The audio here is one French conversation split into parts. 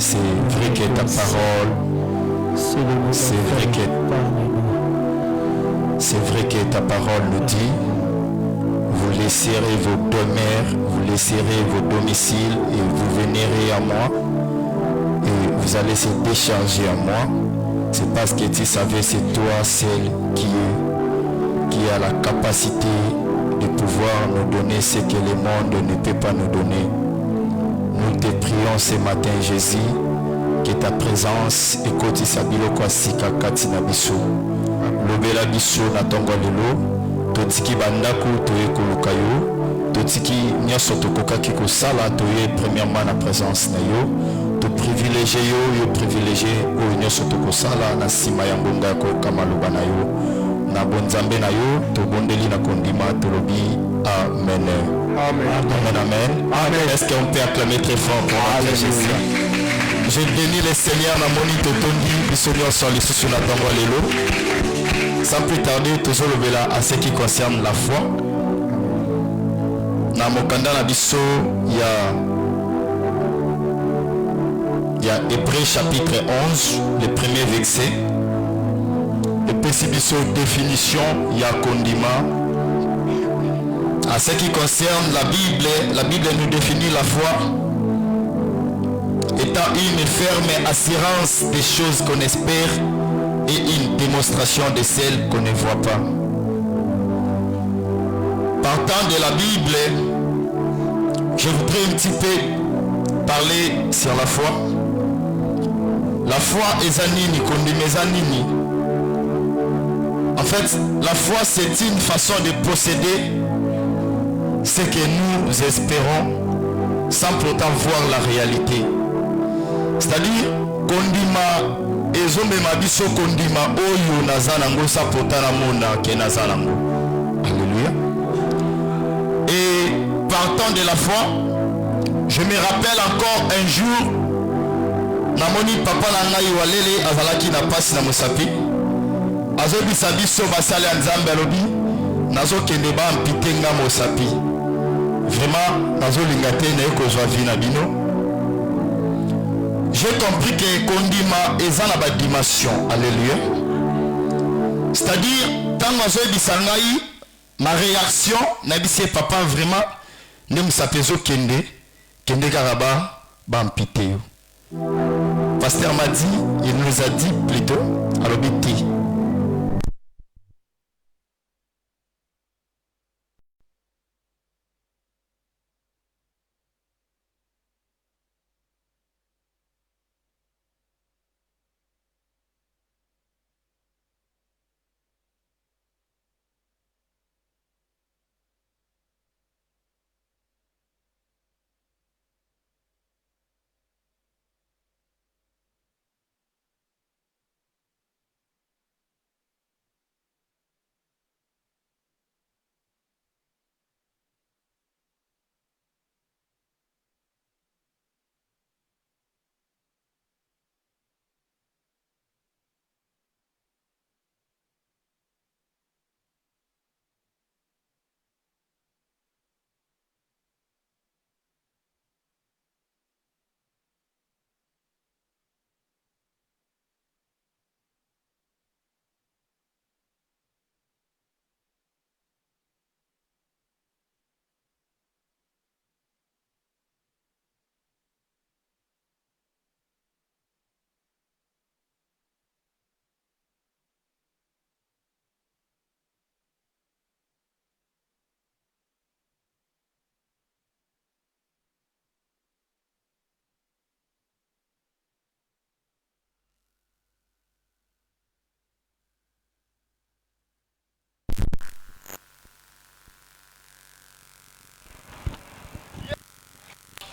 C'est vrai que ta parole, c'est vrai que ta parole nous dit, vous laisserez vos demeures, vous laisserez vos domiciles et vous vénérez à moi et vous allez se décharger à moi. C'est parce que tu savais, c'est toi celle qui a la capacité de pouvoir nous donner ce que le monde ne peut pas nous donner. Nous te prions ce matin, Jésus, que ta présence écoute Sabiloko Asika Katina Biso. Lobela Biso na tongo lelo, totiki bandaku toye kolukayo, totiki nyoso tokokaki kosala toye premièrement na présence na yo, to privilégié yo privilégié o nyoso tokosala na sima ya mbonga ya kokama loba na yo. Na bonzambe na yo, to bondeli na kondima tolobi amen. Amen. Amen, amen. Amen. Est-ce qu'on peut acclamer très fort pour notre Jésus? Je bénis le Seigneur na moni totondi bisonio sur les sous la tango lelo. Sans plus tarder, toujours le bela à ce qui concerne la foi. Na mokanda na biso il y a Hébreux chapitre 11, le premier verset. Et puis définition, il y a condiment. À ce qui concerne la Bible nous définit la foi étant une ferme assurance des choses qu'on espère et une démonstration de celles qu'on ne voit pas. Partant de la Bible, je voudrais un petit peu parler sur la foi. La foi est anini, condimezanini. En fait, la foi, c'est une façon de posséder ce que nous espérons sans pourtant voir la réalité. C'est-à-dire, kondima ezombe mabiso kondima oyo nazanango sa potana mona ke nazanango. Alléluia. Et partant de la foi, je me rappelle encore un jour, namoni papa na ngai walele azalaki na pasi na mosapi. Azobisa biso basale ya nzambe alobi nazokende ba mpite nga mosapi. Vraiment nazolinga te na ekozwa vi na bino. J'ai compris que kondima eza na ba dimension. Alléluia. C'est-à-dire tant nazobisa ngai ma réaction na bisi papa vraiment ne mosapi ezokende kende karaba ba mpite yo. Pasteur m'a dit, il nous a dit plutôt alobi te.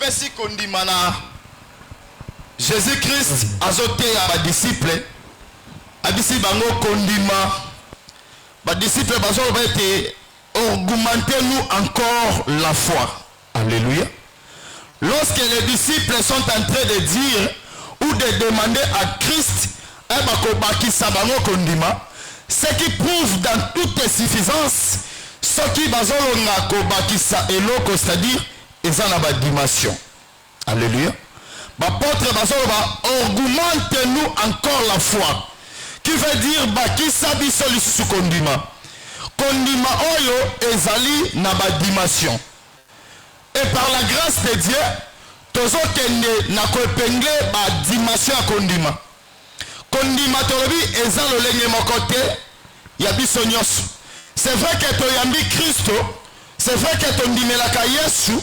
Si kondimana Jésus-Christ azote à ba disciple abisi bango kondima ba disciple bazo va être augmenter nous encore la foi. Alléluia. Lorsque les disciples sont en train de dire ou de demander à Christ un bakobaki sabango kondima, ce qui prouve dans toute suffisance ce qui bazo na kobaki sa eloko, c'est-à-dire ils ont la dimension. Alléluia. L'apôtre augmente-nous encore la foi. Qui veut dire bakisa biso lisusu kondima. Kondima oyo ezali na ba dimension. Et par la grâce de Dieu, tozo kende na ko épingler ba dimension ya kondima. Kondima tolobi eza lolenge mokote ya biso nyonso. C'est vrai que toyambi Christo, c'est vrai que tondimelaka Yesu,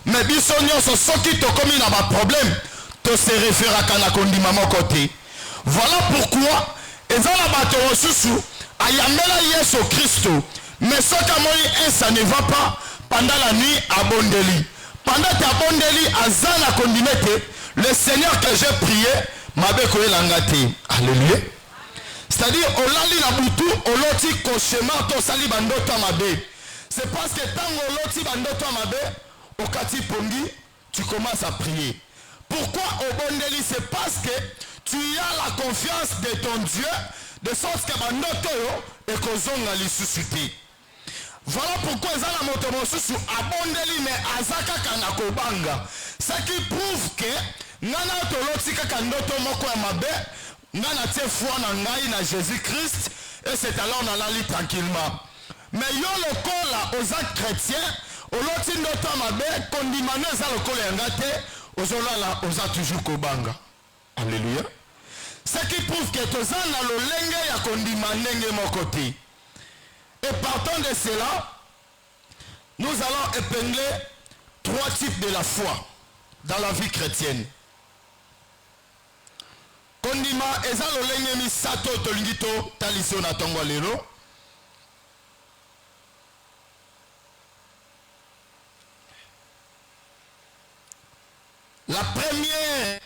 mais biso nyonso soki tokomi na ba problème, to se référaka na kondima mokote. Voilà pourquoi ezala bato mosusu ayambela Yesu Christo, mais soki amoni ça ne va pas pendant la nuit abondeli. Pendant que abondeli azana kondimete, le Seigneur que j'ai prié m'avait koye langate. Alléluia. C'est-à-dire olali na butu oloti cauchemar to sali bandoto mabe. C'est parce que tant oloti bandoto mabe okati pongi, tu commences à prier. Pourquoi obondeli? C'est parce que tu as la confiance de ton Dieu, de sorte que bandoto yo ekozonga lisusuti. Voilà pourquoi ils ont la moto mosusu abondeli mais azaka kana kobanga. Ce qui prouve que nana toloti kaka ndoto moko ya mabe, nana tie foi na ngai na Jésus-Christ, et c'est alors on allait tranquillement. Mais yo lokola oza chrétien, oloti ndoto mabe kondimane za lokola yangate, ozolala oza toujours kobanga. Alléluia. Ce qui prouve que toza na lolenge ya kondimane mokoti. Et partant de cela, nous allons épingler 3 types de la foi dans la vie chrétienne. Kondima eza lolenge misato tolingito taliso na tongo lelo. La première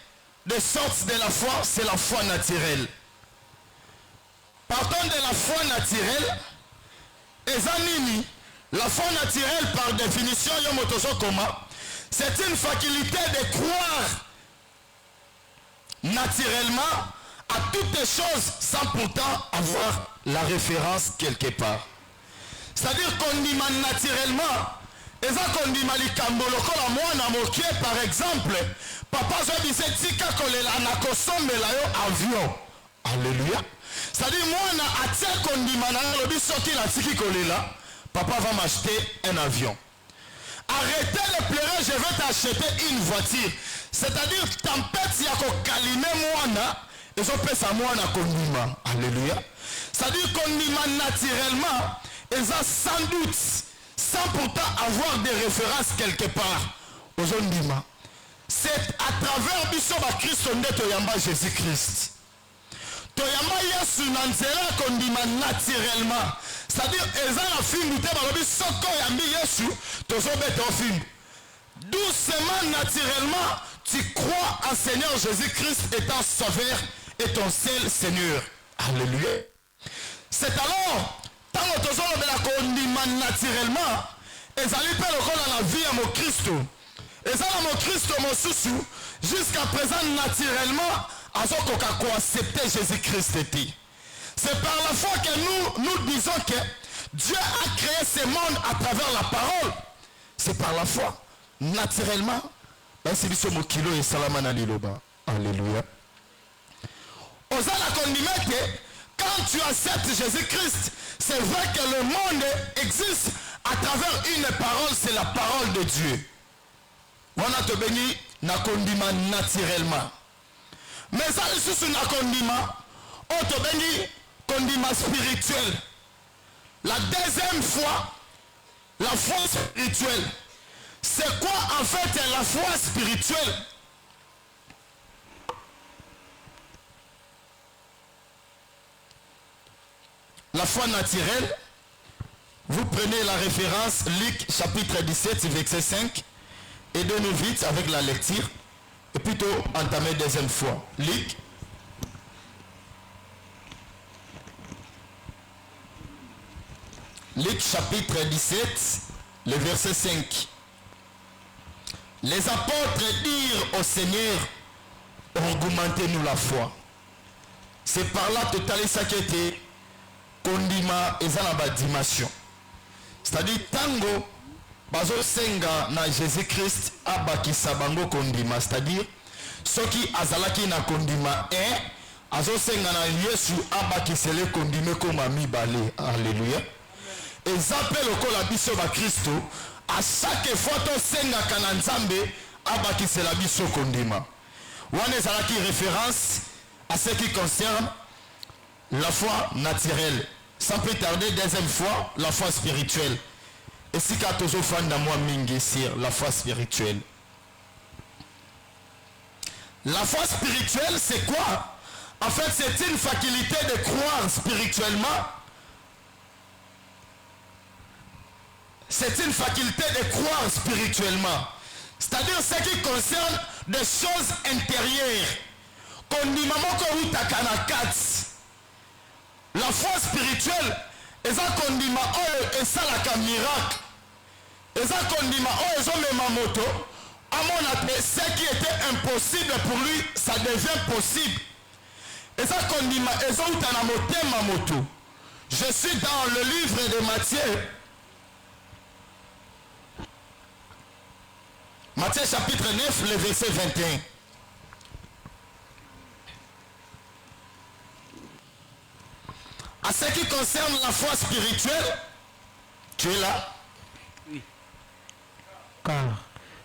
des sortes de la foi, c'est la foi naturelle. Partant de la foi naturelle, Ezanini, la foi naturelle par définition, c'est une faculté de croire naturellement à toutes les choses sans pourtant avoir la référence quelque part. C'est-à-dire qu'on dit naturellement, qu'on dit la mwana mokie par exemple, papa je disais tika kolela na kosombela yo avion. Alléluia. C'est-à-dire moi atia kondima na lobi soki la tiki kolela, papa va m'acheter un avion. Arrêtez de pleurer, je vais t'acheter une voiture. C'est-à-dire tempête yako kalime mwana, et je pèse à mwana kondima. Alléluia. C'est-à-dire kondima naturellement, et ça sans doute, sans pourtant avoir des références quelque part. Aujourd'hui, c'est à travers Bissoba Christ on yamba Jésus-Christ. Toyamba Yesu nanzela kondima naturellement. C'est-à-dire, eza la film te balobi soko yambi Yesu, tozo bete film. Doucement, naturellement, tu crois en Seigneur Jésus-Christ étant sauveur et ton seul Seigneur. Alléluia. C'est alors, tant que tozo bela kondima naturellement, ezali pe lokola la vie à mon Christ. Ezala mon Christ mon susu, jusqu'à présent naturellement, à accepter Jésus-Christ. C'est par la foi que nous disons que Dieu a créé ce monde à travers la parole. C'est par la foi. Naturellement, alléluia. Quand tu acceptes Jésus-Christ, c'est vrai que le monde existe à travers une parole, c'est la parole de Dieu. On a te béni, na kondima naturellement. Mais ça, c'est un condiment, on te bénit, condiment spirituel. La deuxième fois, la foi spirituelle. C'est quoi en fait la foi spirituelle? La foi naturelle, vous prenez la référence Luc chapitre 17, verset 5, et donnez vite avec la lecture. Et plutôt entamer deuxième fois. Luc chapitre 17, le verset 5. Les apôtres dirent au Seigneur, augmentez-nous la foi. C'est par là totalement ça qui était kondima et la dimension. C'est-à-dire tango bazo senga na Jésus-Christ abakisa bango kondima, c'est-à-dire soki azalaki na kondima azosenga na Yesu abakisele kondime koma mibale. Alléluia. Eza pe lokola biso ba Kristo à chaque fois tosengaka na Nzambe abakisela biso kondima. Wana ezalaki référence à ce qui concerne la foi naturelle. Sans plus tarder, deuxième fois, la foi spirituelle. Et si katozo fan dans moi mingi sur la foi spirituelle. La foi spirituelle, c'est quoi? En fait, c'est une faculté de croire spirituellement. C'est une faculté de croire spirituellement. C'est-à-dire ce qui concerne des choses intérieures. La foi spirituelle, eza kondima oyo esalaka miracle. Eza kondima oyo ezomema moto. Amona ce qui était impossible pour lui, ça devient possible. Eza kondima ezouta na motema moto. Je suis dans le livre de Matthieu. Matthieu chapitre 9, le verset 21. À ce qui concerne la foi spirituelle, tu es là? Oui.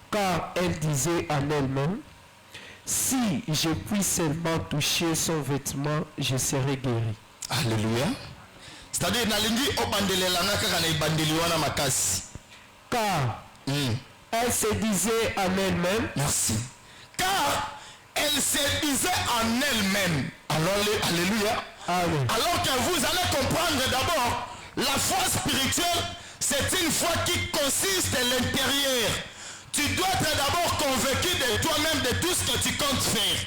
Car elle disait en elle-même, si je puis seulement toucher son vêtement, je serai guéri. Alléluia. C'est-à-dire, car elle se disait en elle-même. Merci. Car elle se disait en elle-même. Alléluia. Amen. Alors que vous allez comprendre d'abord, la foi spirituelle, c'est une foi qui consiste à l'intérieur. Tu dois être d'abord convaincu de toi-même de tout ce que tu comptes faire.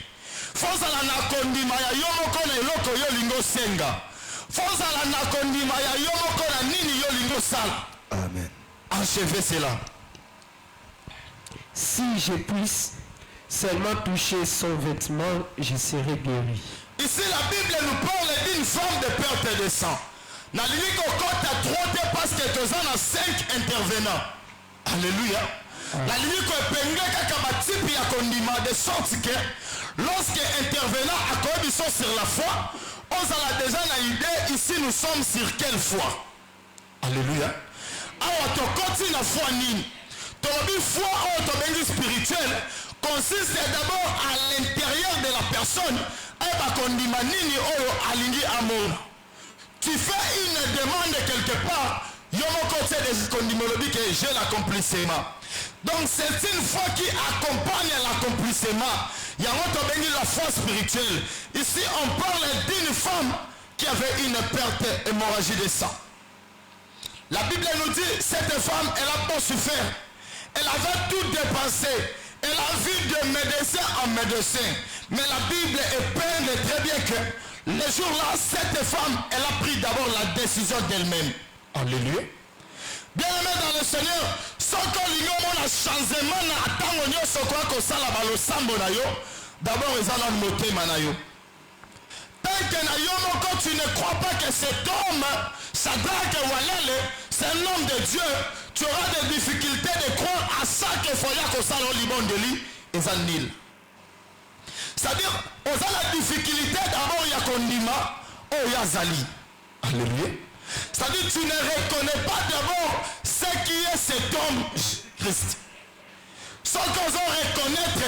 Fozala na kondima ya yomoko na eloko yo lingo senga. Fozala na kondima ya yomoko na nini yo lingo sala. Amen. Achevez cela. Si je puisse seulement toucher son vêtement, je serai guéri. Ici, la Bible nous parle d'une femme de perte de sang. Na limite au compte à 3 parce que tu as 5 intervenants. Alléluia. La limite au pengue kakabatip ya kondima de sorte que lorsque intervenant a condition sur la foi, on a déjà une idée ici nous sommes sur quelle foi. Alléluia. Alors tu continues la foi nini. Ton foi autobénie spirituelle consiste d'abord à l'intérieur de la personne. Tu fais une demande quelque part, j'ai l'accomplissement. Donc c'est une foi qui accompagne l'accomplissement. Il y a la foi spirituelle. Ici on parle d'une femme qui avait une perte hémorragie de sang. La Bible nous dit, cette femme, elle a pas souffert. Elle avait tout dépensé. Elle a vu de médecin en médecin. Mais la Bible épingle très bien que le jour-là, cette femme, elle a pris d'abord la décision d'elle-même. Alléluia. Bien aimé dans le Seigneur, ce que l'ignorant a changement à attendre ce qu'on a salaba le sambo na yo, d'abord ils ont un moté manayo. Tant que na yo quand tu ne crois pas que cet homme, Shadrach et Walele, c'est un homme de Dieu, tu auras des difficultés de croire à chaque fois que ça au Liban de lui et ça Nil. C'est-à-dire, on a la difficulté d'abord il y a Kondima, oh il y a Zali. Alléluia. C'est-à-dire, tu ne reconnais pas d'abord ce qui est cet homme Christ. Ce qu'on doit reconnaître,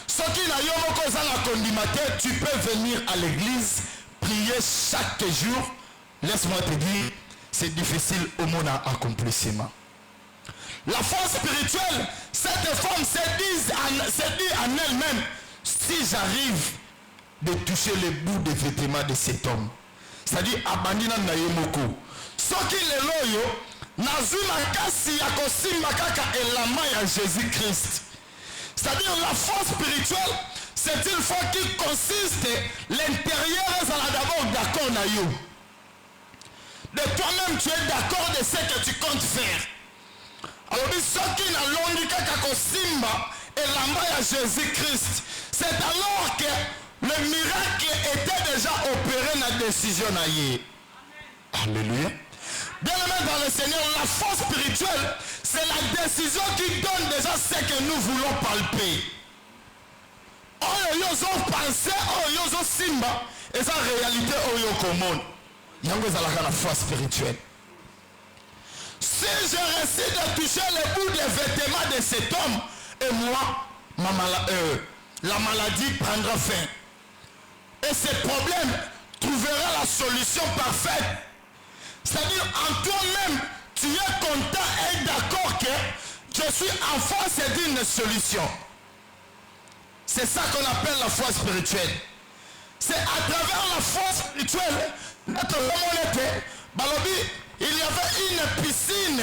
ce qui n'a pas condimataire, tu peux venir à l'église, prier chaque jour. Laisse-moi te dire, c'est difficile au monde à accomplissement. La force spirituelle, cette femme se dit en elle-même, si j'arrive de toucher le bout des vêtements de cet homme, c'est-à-dire abandina na yemoko, soki lelo yo nazuna kasi ya kosimba kaka elama ya Jésus-Christ. C'est-à-dire la force spirituelle, c'est une foi qui consiste l'intérieur est d'abord d'accord na yo. De toi-même tu es d'accord de ce que tu comptes faire. Alors soki na longi kaka kosimba elama ya Jésus-Christ, c'est alors que le miracle était déjà opéré dans la décision naïe. Alléluia. Bien aimé dans le Seigneur, la force spirituelle, c'est la décision qui donne déjà ce que nous voulons palper. On pensée oyo simba et sa réalité oyo komone yango ezalaka la foi spirituelle. Si je réussis de toucher le bout des vêtements de cet homme, et moi, la maladie prendra fin. Et ce problème trouvera la solution parfaite. C'est-à-dire, en toi-même, tu es content et d'accord que je suis en face d'une solution. C'est ça qu'on appelle la foi spirituelle. C'est à travers la foi spirituelle, notre communauté, Balobi, il y avait une piscine,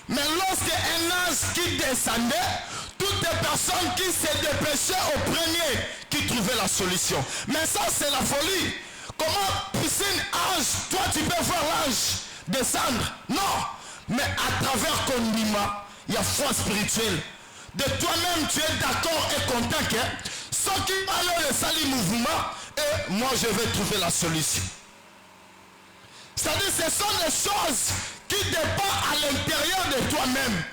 mais lorsque un ange qui descendait, toutes les personnes qui se dépêchaient au premier qui trouvaient la solution. Mais ça, c'est la folie. Comment piscine, ange, toi tu peux voir l'ange descendre? Non. Mais à travers Kondima, il y a foi spirituelle. De toi-même, tu es d'accord et content que ceux qui parlent de sali mouvement, et moi je vais trouver la solution. C'est-à-dire, ce sont des choses qui dépendent à l'intérieur de toi-même.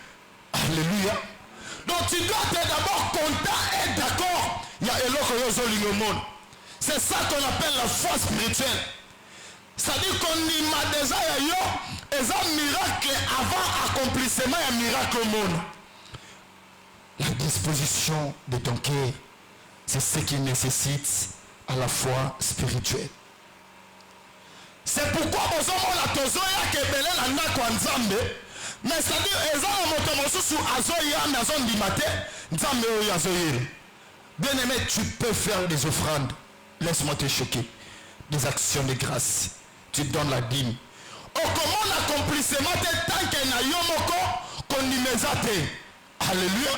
Alléluia. Donc tu dois être d'abord content et d'accord. Il y a Eloko monde. C'est ça qu'on appelle la foi spirituelle. C'est-à-dire qu'on y a déjà un miracle avant accomplissement et un miracle au monde. La disposition de ton cœur, c'est ce qui nécessite à la foi spirituelle. C'est pourquoi nous avons la tozoya kebele la ndako nzambe. Mais c'est-à-dire, ezala moto mosusu azoya na zone du matin, nzambe oyo azoyere. Bien aimé, tu peux faire des offrandes. Laisse-moi te choquer. Des actions de grâce. Tu donnes la dîme. Oh, comment l'accomplissement de tant qu'il y a yomoko qu'on y met. Alléluia.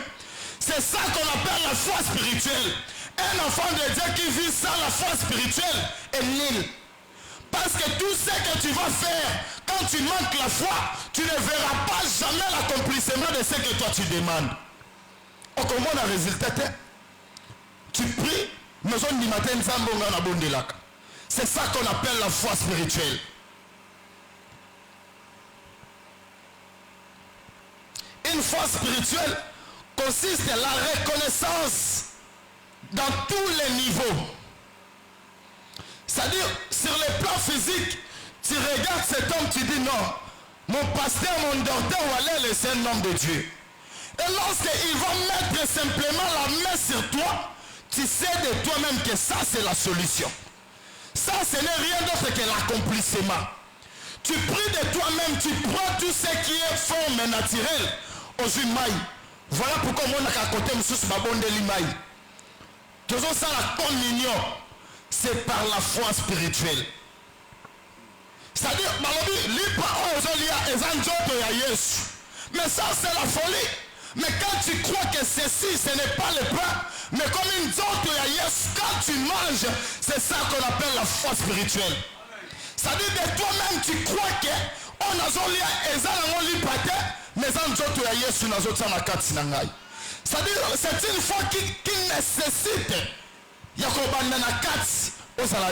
C'est ça qu'on appelle la foi spirituelle. Un enfant de Dieu qui vit sans la foi spirituelle est nul. Parce que tout ce que tu vas faire, quand tu manques la foi, tu ne verras pas jamais l'accomplissement de ce que toi tu demandes. Oh, comment le résultat? Tu pries, maison du matin, c'est ça qu'on appelle la foi spirituelle. Une foi spirituelle consiste à la reconnaissance dans tous les niveaux. C'est-à-dire, sur le plan physique, tu regardes cet homme, tu dis non, mon pasteur, mon docteur, voilà le seul nom de Dieu. Et lorsqu'il va mettre simplement la main sur toi, tu sais de toi-même que ça c'est la solution. Ça ce n'est rien d'autre que l'accomplissement. Tu pries de toi-même, tu prends tout ce qui est forme naturelle aux mailles. Voilà pourquoi on a qu'à côté monsieur Babondeli maille. Toujours ça la communion. C'est par la foi spirituelle. C'est-à-dire, mais ça c'est la folie. Mais quand tu crois que ceci, ce n'est pas le pain, mais comme une autre, quand tu manges, c'est ça qu'on appelle la foi spirituelle. C'est-à-dire de toi-même, tu crois que on a zoli mais c'est-à-dire, c'est une foi qui nécessite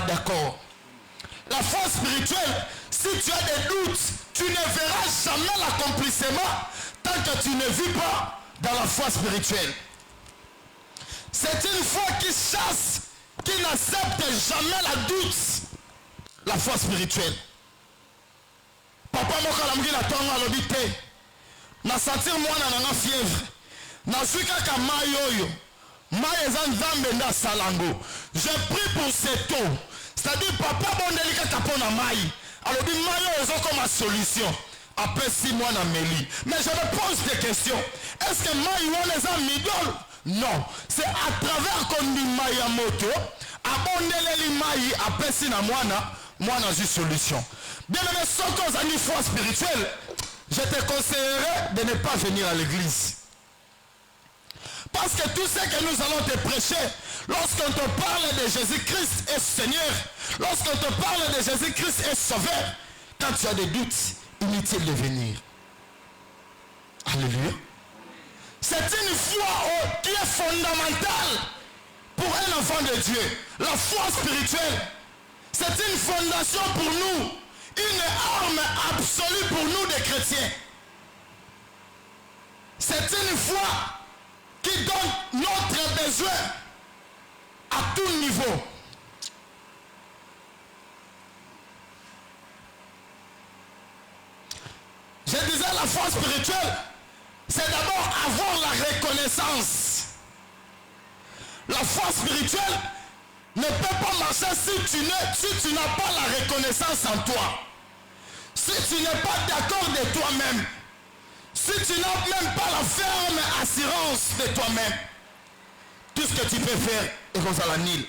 d'accord. La foi spirituelle, si tu as des doutes, tu ne verras jamais l'accomplissement tant que tu ne vis pas dans la foi spirituelle. C'est une foi qui chasse, qui n'accepte jamais la doute. La foi spirituelle. Papa mokalamgi la tonga alobite. Na sentir moi na fièvre. Na suika ka mayoyo. Maïezan Zambe nda salango. Je prie pour cette eau. C'est-à-dire, papa bondelika kapona maï. Alors, dit maïo est comme ma solution. Après 6 mois na meli. Mais je me pose des questions. Est-ce que maï ou les a midol? Non. C'est à travers qu'on dit maï à moto. Abondeleli maï après 6 mois j'ai une solution. Bien aimé, sans cause à une foi spirituelle, je te conseillerais de ne pas venir à l'église. Parce que tout ce que nous allons te prêcher, lorsqu'on te parle de Jésus-Christ est Seigneur, lorsqu'on te parle de Jésus-Christ est Sauveur, quand tu as des doutes, inutile de venir. Alléluia. C'est une foi qui est fondamentale pour un enfant de Dieu. La foi spirituelle, c'est une fondation pour nous, une arme absolue pour nous les chrétiens. C'est une foi qui donne notre besoin à tout niveau. Je disais, la foi spirituelle, c'est d'abord avoir la reconnaissance. La foi spirituelle ne peut pas marcher si tu n'as pas la reconnaissance en toi. Si tu n'es pas d'accord de toi-même. Si tu n'as même pas la ferme assurance de toi-même. Tout ce que tu peux faire est comme ça la nil.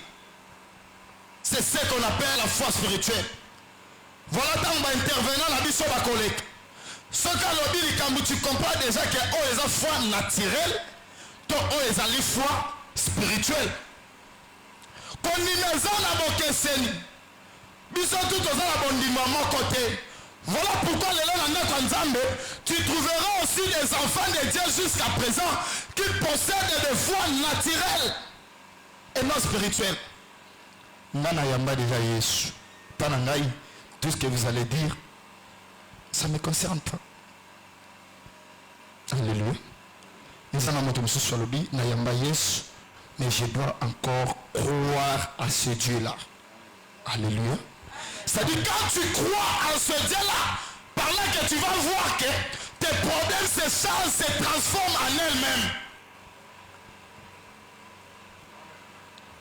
C'est ce qu'on appelle la foi spirituelle. Voilà tant qu'on va intervenir la vie sur la collègue. Ce que tu comprends déjà que oh, ils ont foi naturelle, donc oh, ils ont foi spirituelle. Combinaison na bokeseni. Biso tout aux abondiments côté. Voilà pourquoi les gens tu trouveras aussi des enfants de Dieu jusqu'à présent qui possèdent des foi naturelles et non spirituelles. Nana yamba déjà Yesu. Panangai, tout ce que vous allez dire, ça ne me concerne pas. Alléluia. Mais je dois encore croire à ce Dieu-là. Alléluia. C'est-à-dire quand tu crois en ce Dieu-là, par là que tu vas voir que tes problèmes se changent, se transforment en elles-mêmes.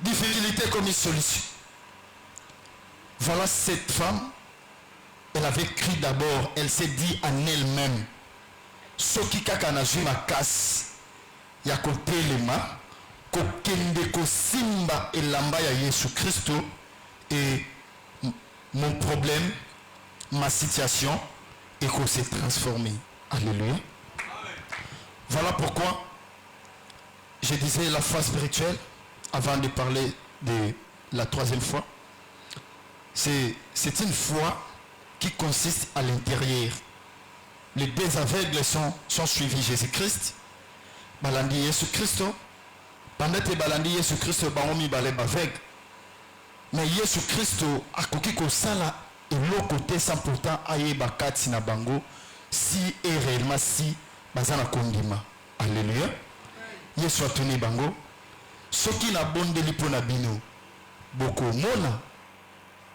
Difficulté comme une solution. Voilà cette femme. Elle avait crié d'abord, elle s'est dit en elle-même, ce qui kakanaji ma casse, ya côté les mains, kokende ko simba et lamba ya Jésus Christ et mon problème, ma situation et qu'on s'est transformé. Alléluia. Voilà pourquoi je disais la foi spirituelle avant de parler de la troisième foi. C'est une foi qui consiste à l'intérieur. Les deux aveugles sont suivis Jésus-Christ. Balandi Jésus-Christ. Pendant que balandi Jésus-Christ, baomi balé aveugle. Mais Jésus-Christ a koki ko sala et l'autre côté sans pourtant aye bakati na bango si et réellement si bazana kondima. Alléluia. Yesu a tenu bango. Ce qui n'a bon de l'ipona bino. Boko mona.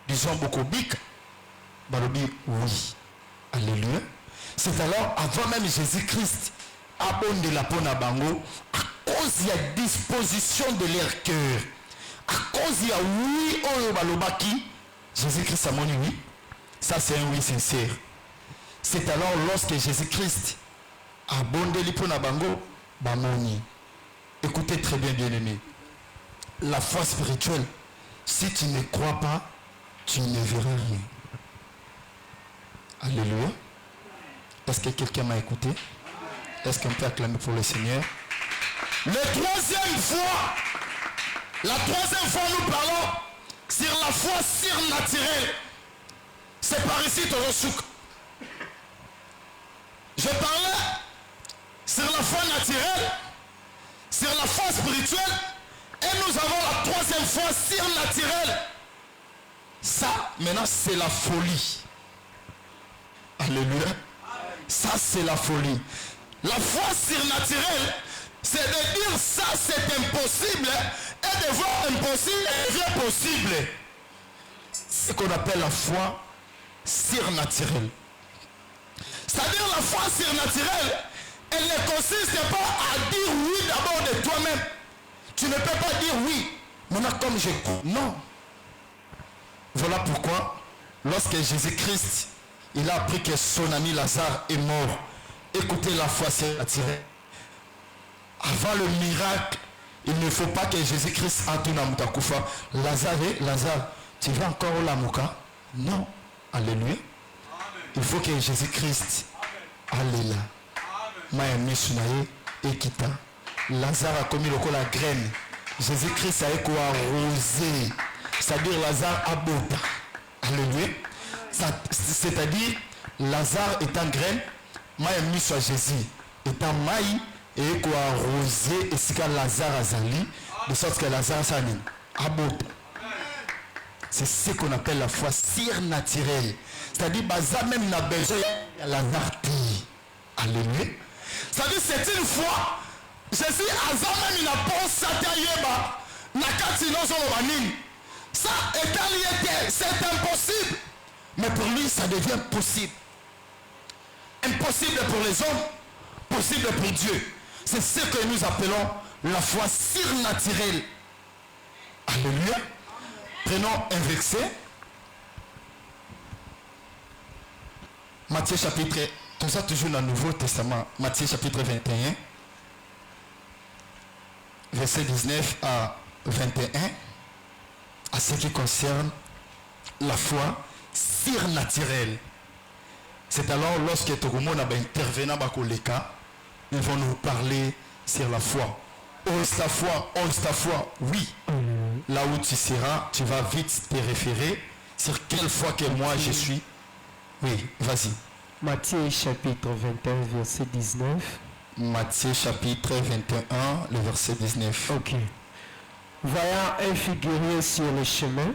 Disons beaucoup bik. Balobi oui. Alléluia. C'est alors avant même Jésus-Christ abonde la pona bango à cause de la disposition de leur cœur. À cause de oui oyo balobaki Jésus-Christ a moni oui. Ça c'est un oui sincère. C'est alors lorsque Jésus-Christ abonde la pona bango bamoni. Écoutez très bien bien aimé. La foi spirituelle, si tu ne crois pas, tu ne verras rien. Alléluia. Est-ce que quelqu'un m'a écouté? Est-ce qu'on peut acclamer pour le Seigneur? La troisième fois, nous parlons sur la foi surnaturelle. C'est par ici, Torosouk. Je parlais sur la foi naturelle, sur la foi spirituelle, et nous avons la troisième foi surnaturelle. Ça, maintenant, c'est la folie. Alléluia. Ça, c'est la folie. La foi surnaturelle, c'est de dire ça, c'est impossible, et de voir impossible et devient possible. C'est ce qu'on appelle la foi surnaturelle. C'est-à-dire la foi surnaturelle, elle ne consiste pas à dire oui d'abord de toi-même. Tu ne peux pas dire oui, maintenant comme je crois. Non. Voilà pourquoi, lorsque Jésus-Christ, il a appris que son ami Lazare est mort, écoutez la foi surnaturelle. Avant le miracle, il ne faut pas que Jésus-Christ entre dans Moutakufa. Lazare, tu vas encore au Lamouka? Non. Alléluia. Il faut que Jésus-Christ aille là. Maya Mishunaye et Kita. Lazare a commis le coup la graine. Jésus-Christ a été arrosé. C'est-à-dire Lazare a bota. Alléluia. C'est-à-dire Lazare est en graine. Maya Mishu à Jésus est en maï et quoi arrosé et c'est que Lazare a zali de sorte que Lazare s'anime. A bota. C'est ce qu'on appelle la foi surnaturelle. C'est-à-dire baza même n'a besoin de Lazare. Alléluia. C'est-à-dire c'est une foi. Jésus a même une apôtre Satayeba. Nakati nozolo banini. Ça éternité, c'est impossible. Mais pour lui, ça devient possible. Impossible pour les hommes, possible pour Dieu. C'est ce que nous appelons la foi surnaturelle. Alléluia. Prenons un verset. Matthieu chapitre, tout ça toujours dans le Nouveau Testament. Matthieu chapitre 21. Verset 19 à 21. À ce qui concerne la foi surnaturelle. C'est alors lorsque tout le monde a intervenu dans les cas, ils vont nous parler sur la foi. Ose ta foi, oui. Là où tu seras, tu vas vite te référer sur quelle foi que moi je suis. Oui, vas-y. Matthieu chapitre 21, verset 19. Matthieu chapitre 21, le verset 19. Ok. Voyant un figurier sur le chemin,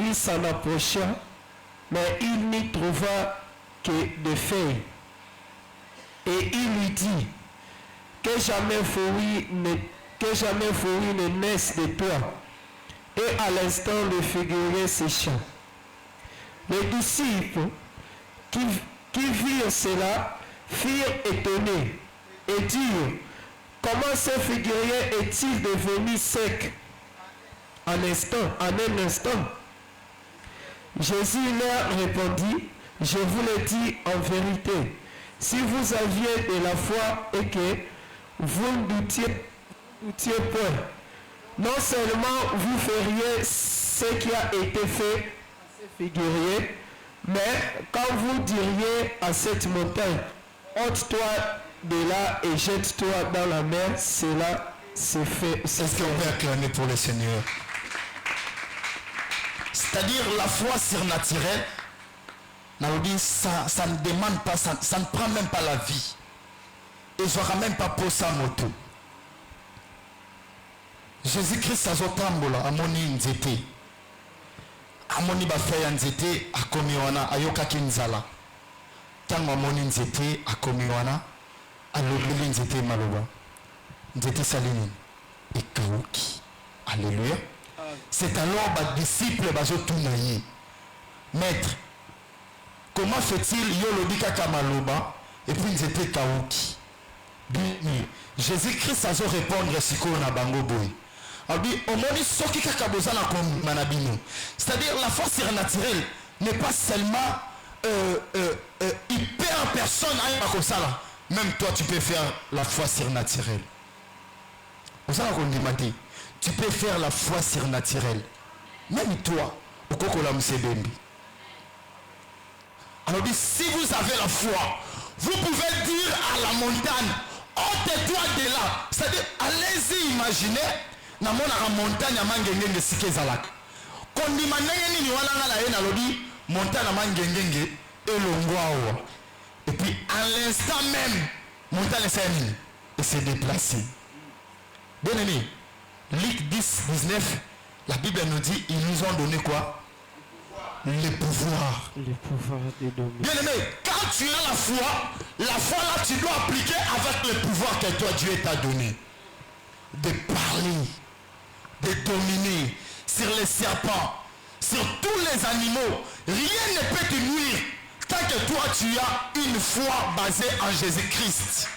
il s'en approcha, mais il n'y trouva que des feuilles. Et il lui dit, que jamais fruit ne naisse de toi. Et à l'instant, le figurier sécha. Les disciples qui virent cela furent étonnés et dirent, comment ce figurier est-il devenu sec en un instant? Jésus leur répondit, je vous le dis en vérité, si vous aviez de la foi et que vous ne doutiez point, non seulement vous feriez ce qui a été fait à ce figurier, mais quand vous diriez à cette montagne, ôte-toi de là et jette-toi dans la mer, cela se fait. Est-ce qu'on peut acclamer pour le Seigneur? C'est-à-dire la foi surnaturelle, ça ne demande pas, ça ne prend même pas la vie. Et je n'aurai même pas pour ça moto. Jésus-Christ a zotambola, amoni nzete. Amoni bafaya nzete, akomi wana, ayokaki nzala. Tango amoni nzete, akomi wana, alobeli nzete maloba. Nzete salini, ekauki. Alléluia. C'est alors les disciples bazotunaye. Maître, comment fait-il yolobika kamaloba et puis nzete kauki? Jésus-Christ a répondre siko na bango boy. C'est-à-dire la force surnaturelle n'est pas seulement hyper personne à ça. Même toi tu peux faire la foi surnaturelle. Tu peux faire la foi surnaturelle. Même toi, au Kokola Msebembi. Alors si vous avez la foi, vous pouvez dire à la montagne, ôte-toi de là. C'est-à-dire, allez-y imaginer. Na mona la montagne à mangengenge sikezalak. Kondi manenge ni wana la ena lodi montagne à mangengenge et l'ongwawa. Et puis à l'instant même, montagne s'est et s'est déplacée. Bien aimé, Luc 10, 19, la Bible nous dit, ils nous ont donné quoi? Le pouvoir. Le pouvoir de dominer. Bien aimé, quand tu as la foi là, tu dois appliquer avec le pouvoir que toi Dieu t'a donné. De parler, de dominer sur les serpents, sur tous les animaux. Rien ne peut te nuire tant que toi tu as une foi basée en Jésus-Christ.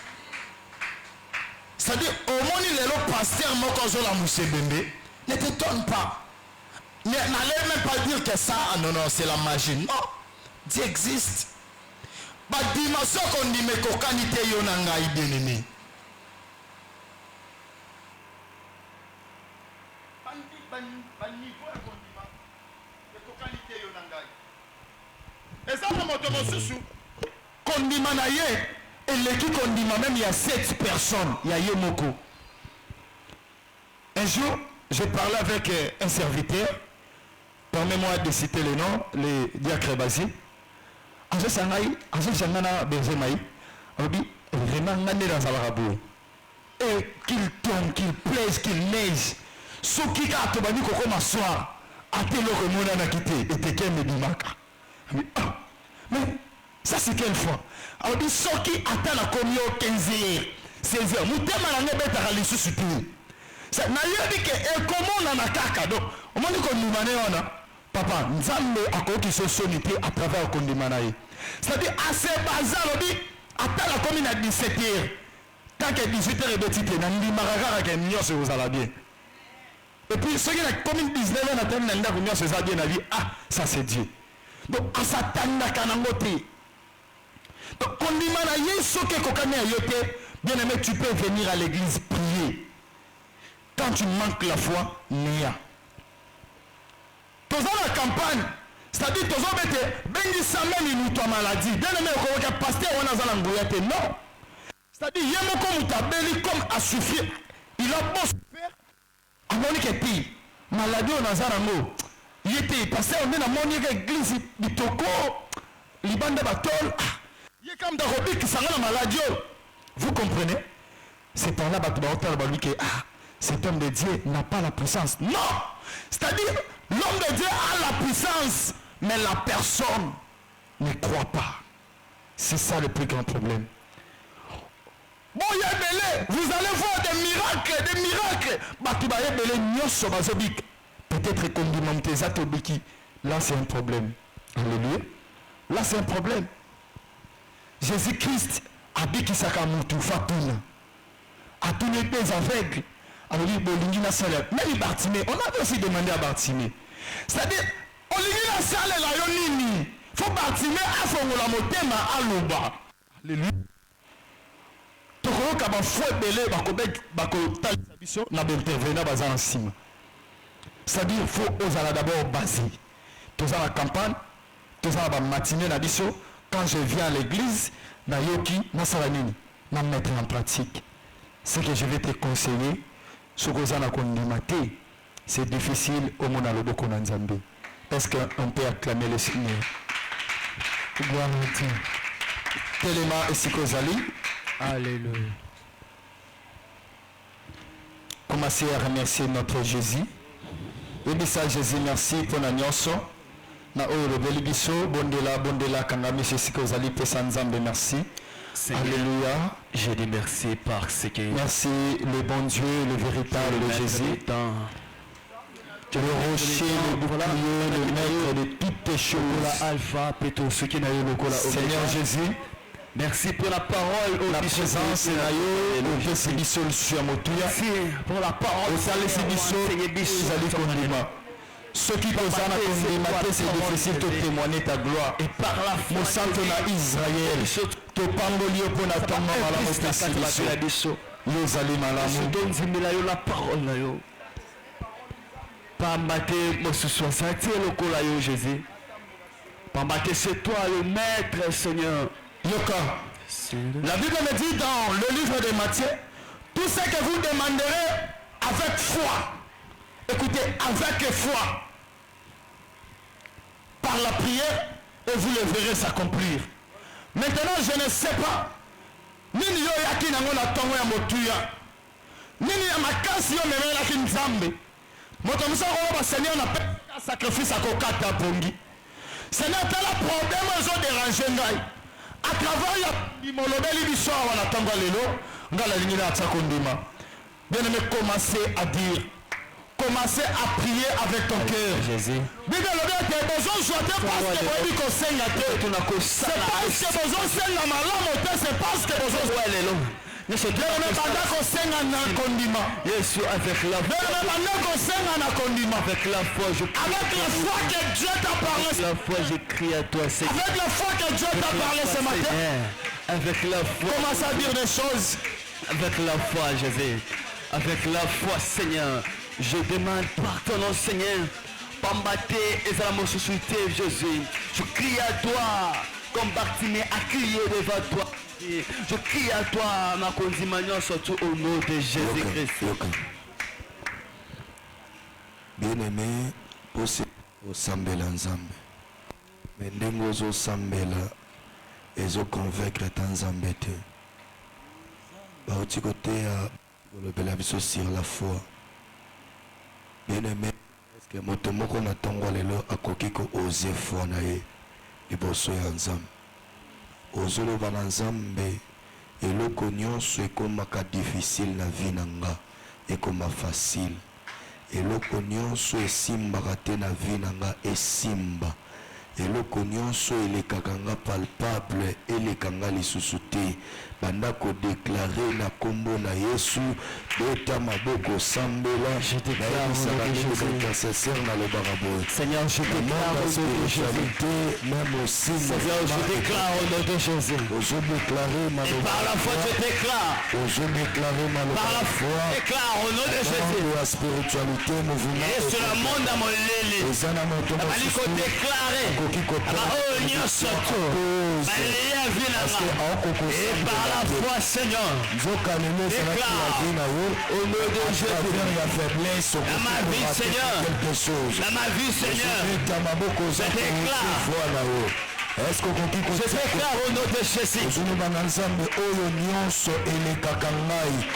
C'est-à-dire, au moins le pasteur Mokozola Moussebembe ne t'étonne pas. N'allez même pas dire que ça, non, c'est la magie. Non, Dieu existe. Bah, dimanche qu'on dit, mais qu'aucun qualité yonanga bien-aimé. Et ça, kondima na ye et l'équipe kondima même il y a 7 personnes, il y a Yemoko. Un jour, je parlais avec un serviteur, permets-moi de citer le nom, le diacre Basi. Azo sangai, azo sangana benzemaï, obi vraiment ngane dans Zalarabo. Et qu'il tombe, qu'il plaise, qu'il neige. Ce qui a tobani koko m'asseoir, a te lo remona na kité et te ken dimaka. Mais ça c'est quelle fois? Alors dit ce qui attend la communion 15h, 16h. Moutema na ngebeta kalisu sutu. Ça n'a dit que et comment on a kaka donc on m'a dit qu'on nous manait papa nzambe akoki so sonité à travers kondimanaye. C'est-à-dire à ce bazar on dit à la commune à 17h. Tant que 18h et betité na ndi maragara que nyose vous allez bien. Et puis ceux qui la commune 19h na terme nda nyose ça bien na vie ah ça c'est Dieu. Donc à satanda kanangote. Donc kondimanaye soke kokane ayote bien aimé tu peux venir à l'église prier. Quand tu manques la foi, nia. Tous dans la campagne, c'est-à-dire tous en bête, bengi samedi minutes à maladie. Bien aimé, quand le pasteur on a dans l'angoyate, non. C'est-à-dire il y a mon comme tabeli comme à suffire. Il a beau faire. À mon équipe, maladie on a dans l'ango. Il était pasteur on est dans mon église bitoko, libanda batol. Il y a comme d'Arobi qui s'en la maladie. Vous comprenez? C'est par là que lui qui cet homme de Dieu n'a pas la puissance. Non! C'est-à-dire, l'homme de Dieu a la puissance, mais la personne ne croit pas. C'est ça le plus grand problème. Bon, il y a belé, vous allez voir des miracles, des miracles. Peut-être que là c'est un problème. Alléluia. Là c'est un problème. Jésus-Christ a dit qu'il s'est camutu fatuna. A tous les pays aveugles. Alors, même Bartimée, on avait aussi demandé à Bartimée. C'est-à-dire, on lui dit la salle là, il faut Bartimée à son la motema à l'ouba. Alléluia. Toko kaba fouet belé bako tal sabiso na intervenir bazan sim. C'est-à-dire, il faut oser d'abord baser. Tous à la campagne, tous à la matinée na biso. Quand je viens à l'église, na yoki na salanini, na mettre en pratique. Ce que je vais te conseiller. C'est difficile au monde à l'oboko Nzambe. Est-ce qu'on peut acclamer le Seigneur? Gloire à Dieu. Téléma et Sikozali. Alléluia. Commencez à remercier notre Jésus. Et bien ça, Jésus, merci pour la nyonso. Na oyo le belibiso, bondela, kangami, Sikozali, Pesa Nzambe, merci. Seigneur, alléluia. Je dis merci parce que merci le bon Dieu, le véritable Jésus. Le rocher, le bouclier, le maître de toutes les choses. Alpha, Péto, ce qui n'a eu le cola. Seigneur Jésus, merci pour la parole, la présence et merci pour la parole. Ceux qui posent à la c'est difficile de témoigner ta gloire. Et par la foi, mon sang de Israël, te pangolio pour la tombe à la mostation. Nous allons malamu. La parole là yo. Pambate mosusu asati lokola yo Jésus. Pambate c'est toi le maître Seigneur. Yoka. La Bible me dit dans le livre de Matthieu, tout ce que vous demanderez avec foi. Écoutez, avec foi, par la prière, et vous le verrez s'accomplir. Maintenant, je ne sais pas, nini yo yaki nango na tongo ya motuya, nini ya makasi yo memela ki nzambe, moto musa ko ba Seigneur na pe sacrifice akokata bongi. Seigneur tala problème zo déranger ngai. À travers ya imolobeli biso wana tongo lelo, ngala lingi na tsakondima. Bien aimé, commencez à dire. Commencez à prier avec ton cœur. Jésus. C'est pas parce que c'est parce que avec la foi, que Dieu t'a parlé. La foi, j'écris à toi, Seigneur. Avec la foi que Dieu t'a parlé ce matin. Avec la foi. Commence à dire des choses. Avec la foi, Jésus. Avec la foi, Seigneur. Je demande pardon, Seigneur. Pambate et la société, Jésus. Je crie à toi, comme Bartimée a crié devant toi. Je crie à toi, ma condimagnon, surtout au nom de Jésus-Christ. Bien-aimé, pour Sambela Nzambe. Mais Ndengozo Sambela, et zo convaincre Tanzambe. Bah, côté le Belabiso sur la foi. Bien-aimé, est-ce que motomoko na tongo lelo akoki ko oser foi na ye liboso ya Nzambe. Ozoloba na Nzambe eloko nyonso ekomaka difficile na vie na nga ekoma facile eloko nyonso esimbaka te na vie na nga esimba eloko nyonso elekaka nga palpable elekanga lisusu te banda kodeklare na kombo na Yesu beta maboko sambela intercesseur na le barabo Seigneur, je déclare au nom de Jésus. même aussi Seigneur, je déclare au nom de Jésus. Et par la foi, je déclare. Par la foi, je déclare au nom de Jésus. la spiritualité mouvement Et sur le monde à mon lélé. Abaliko déclaré. Oh, Dieu surtout. Et par la foi, Seigneur, déclare au nom de Jésus. Dans ma vie, Seigneur. Dans ma vie, Seigneur. Je déclare. Est-ce que je déclare au nom de Jésus.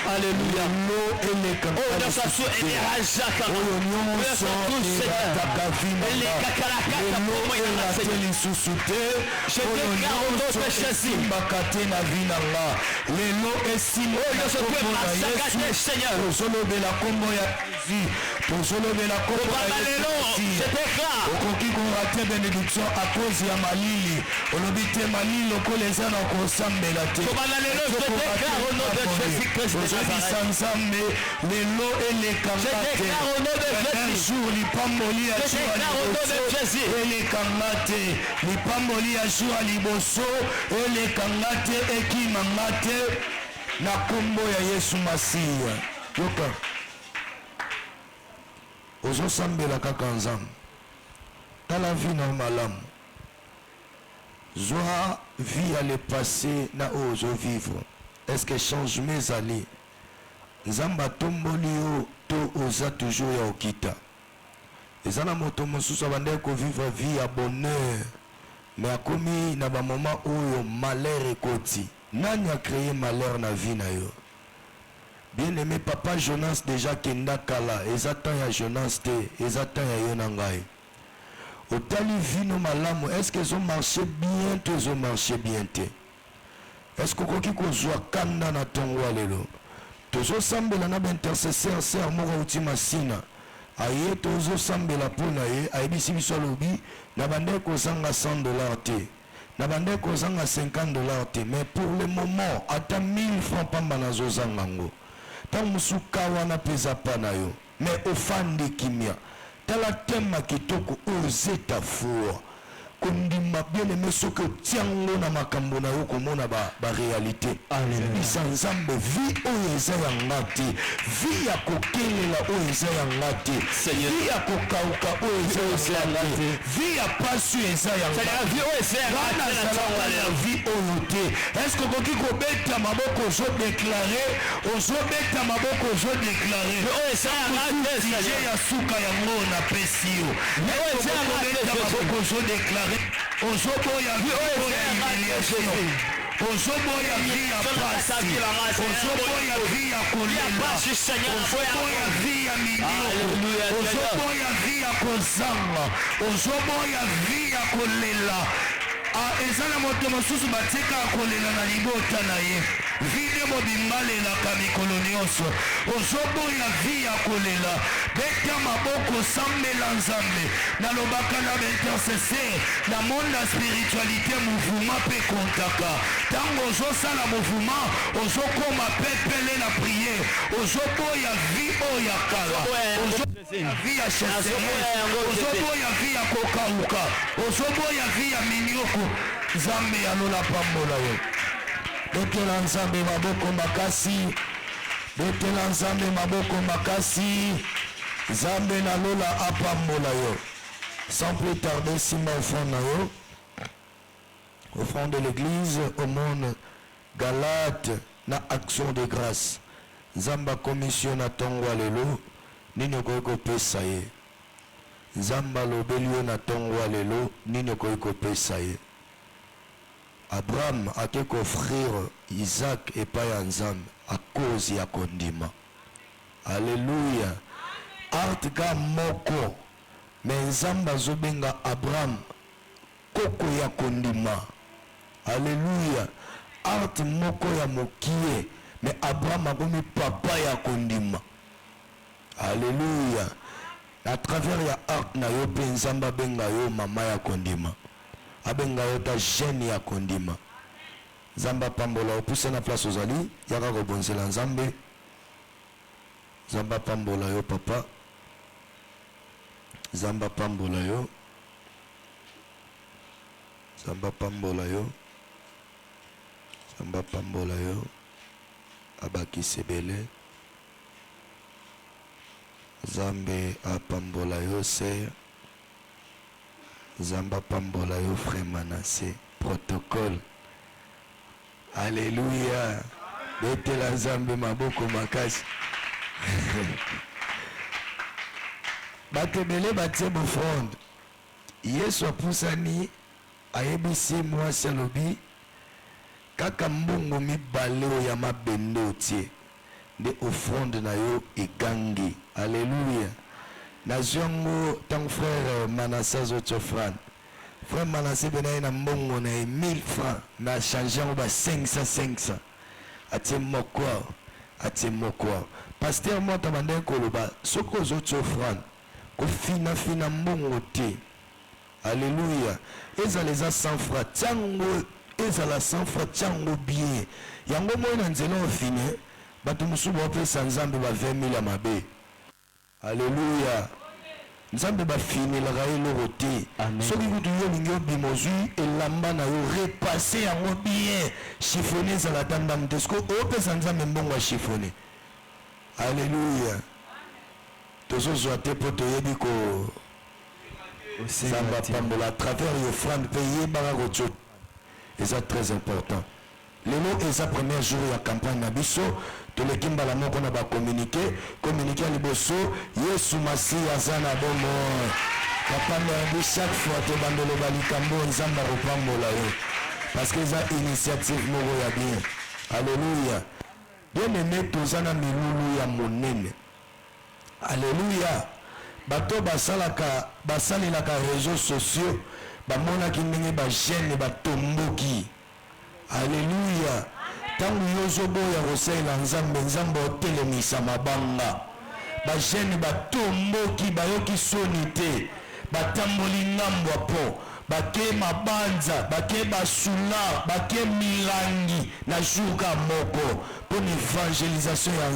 Alléluia. olobite malilo koleza na kosambela te ozobisa nzambe lelo elekanga te un jour lipamboli ya elekanga te lipamboli ya jour ya liboso elekanga te ekimanga te na kombo ya Yesu Masiya. Yoka ozosambela kaka nzambe tala vie na malamu Zoa vie à le passé na ozo vivre. Est-ce que change mes allées? Zamba tombolio to oza toujours ya okita. Ezana moto mosusu abande ko vivre vie à bonheur. Mais akomi na ba moment oyo malheur ekoti. Nani a créé malheur na vie na yo? Bien-aimé papa Jonas déjà kenda kala. Ezatan ya Jonas te, ezatan ya yo na ngai. Otali vino malamu, est-ce qu'ils ont marché bien, ils ont marché bien. Est-ce que koki kozwa kanda na tongo lelo? Tozo sambela na intercesseur ser moko utima sina. Aye tozo sambela pona ye, ayebisi biso lobi na bande kozanga $100 te. Na bande kozanga $50 te, mais pour le moment, ata 1000 francs pamba na zozanga ngo. Tant musuka wana pesa pa na yo, mais ofandi kimia. Tala tema kitoko ozeta fua kondima bien-aimé soki otiango na makambo na yo komona ba réalité bisa nzambe vie oyo eza yanga te vie ya kokelela oyo eza yanga te vie ya kokauka oyo eza yanga te vie ya pasi eza yanga vie oyo te est-ce que okoki kobeta maboko ozodéclare ozobeta maboko ozodéclare oyo ya suka yango na pesi yo obeta maboko ozodéclare ozoboya vie ya humiliation ozoboya vie ya pasi ozoboya vie ya kolela ozoboya vie ya minoko ozoboya vie ya kozanga ozoboya vie ya kolela eza na moto mosusu batikaka kolela na libota na ye vide mobimba lelaka mikolo nyonso ozoboya vi ya kolela beta maboko sambela nzambe nalobaka na baintercesseur na monde ya spiritualité mouvement mpe kontaka ntango ozosala mouvement ozokoma pepele na priere ozoboya vi oyo ya kala ozoboya vi ya chasseret ozoboya vi ya kokauka ozoboya vi ya minioko nzambe yalola pambola yo betela nzambe maboko makasi betela nzambe maboko makasi nzambe nalola apambola yo sans plus tarder simba offrande na yo offrande de l'église au monde Galate na action de grâce nzamba commission na tongo lelo nini okoki kopesa ye nzamba alobeli yo na tongo lelo nini okoki kopesa ye Abraham a quelque offrir Isaac et pas Nzambe à cause ya kondima. Alléluia. Artga moko. Mais Nzamba zobenga Abraham koko ya kondima. Alléluia. Art moko ya mokie. Mais Abraham a gomi papa ya kondima. Alléluia. À travers ya art na yo pe nzamba benga yo mama ya kondima. Abenga yo ta jeune ya kondima. Zamba pambola opuse na place ozali yaka kobonzela nzambe. Zamba pambola yo papa. Zamba pambola yo. Zamba pambola yo. Zamba pambola yo. Abaki sebele. Zambe apambola yo se. Zamba pambola yo frère Manassé. Protocole. Alléluia. Betela Zambe maboko makasi. Batebele batie bofronde. Yesu apusani ayebisi mwasi alobi kaka mbongo mibale oyo ya mabende otie nde offrande na yo egangi. Alléluia. Nazwi yango ntango frère Manassé azotia offrande. Frère Manassé benaye na mbongo na ye 1000 francs na change yango ba 500 atie moko atie moko. Pasteur mota bande koloba soko ozotia offrande kofina mbongo te. Alléluia. Ezala eza 100 francs tiango ezala 100 francs tiango bien yango moi na nzela ofine bato mosusu bapesa nzambe ba 20 000 ya mabe. Alléluia. Nzambe bafinelaka eloko te. Soki kutu yo lingi obima ozwi elamba na yo repase yango bien chiffone ezala ta ndambo te soki opesa nzambe mbongo ya chiffone. Alléluia. Tozozwa te mpo toyebi ko Zamba pambola à travers l'offrande payée baragocho. Et ça très important. Lelo est sa première jour de la campagne Nabiso. Tout le kimba la moko na ba communiquer à liboso Yesu Masi azana bomo. Papa m'a chaque fois te bandolo balikambo nzamba repambola yo. Parce que ça initiative moko ya bien. Alléluia. Bien aimé tozana milulu ya monene. Alléluia. Bato basalelaka réseaux sociaux bamonaki ndenge bagene batomboki. Alléluia. Tangu yozoboya kosalela nzambe otelemisa mabanga bagene batomboki bayoki soni te batamboli ngambo po bake mabanza bake basula bake milangi na juka moko pour l'évangélisation ya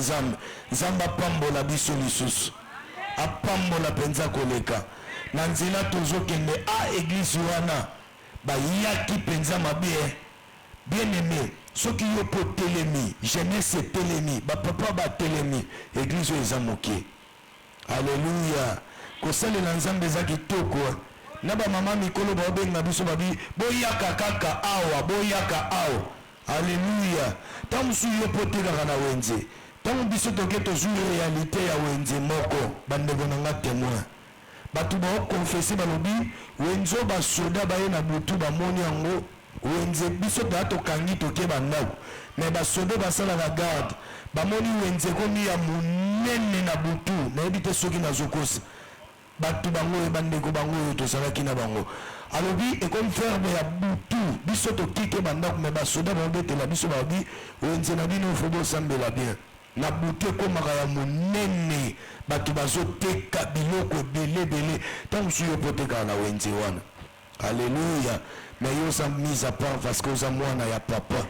nzambe apambola biso lisusu apambola penza koleka na nzela tozokende a église wana bayaki penza mabe. Bien aimé soki yo po telemi jeunesse telemi bapapa batelemi église eza moke. Alléluia. Kosalela nzambe eza kitoko na bamama mikolo baobenga biso babi boyaka kaka awa boyaka awa. Alléluia. Ntango mosusu yo po tekaka na wenze ntango biso toke tozwi réalité ya wenze moko bandeko na nga témoin bato baokonfese balobi wenzo basoda baye na butu bamoni yango wenze biso toya tokangi toke bandako me basoda basalaka garde bamoni wenze komi ya monene na butu nayebi te soki nazokosa bato bango oyo bandeko bango oyo tozalaki na bango alobi ekomi verbe ya butu biso tokike bandako me basoda baobetela biso babi wenze na bino fo bosambela bien na butu ekomaka ya monene bato bazoteka biloko ebele ntango mosusu yo potekaka na wenze wana. Alléluia. Mais yo oza mise à part parce que oza mwana ya papa.